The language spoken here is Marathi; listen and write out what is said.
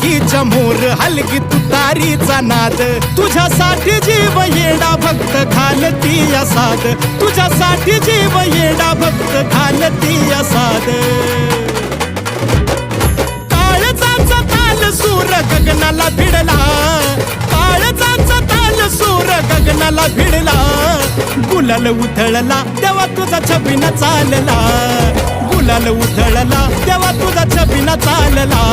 पालखीच्या मोर हलगी तुतारीचा नाद, तुझ्यासाठी जीव येडा भक्त घालती या साद, तुझ्यासाठी जीव येडा भक्त घालती या साद. काळजाचा ताल सूर गगनाला भिडला, काळजाचा ताल सूर गगनाला भिडला, गुलाल उधळला तेव्हा तुझा छबिना चालला, गुलाल उधळला तेव्हा तुझा छबिना चालला.